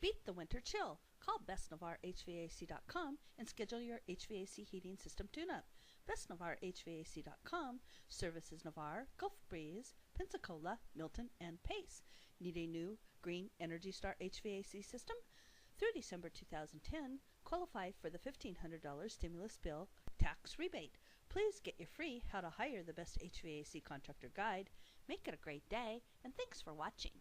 Beat the winter chill. Call bestnavarrehvac.com and schedule your HVAC heating system tune-up. bestnavarrehvac.com services Navarre, Gulf Breeze, Pensacola, Milton, and Pace. Need a new green Energy Star HVAC system? Through December 2010, qualify for the $1,500 stimulus bill tax rebate. Please get your free How to Hire the Best HVAC Contractor guide. Make it a great day, and thanks for watching.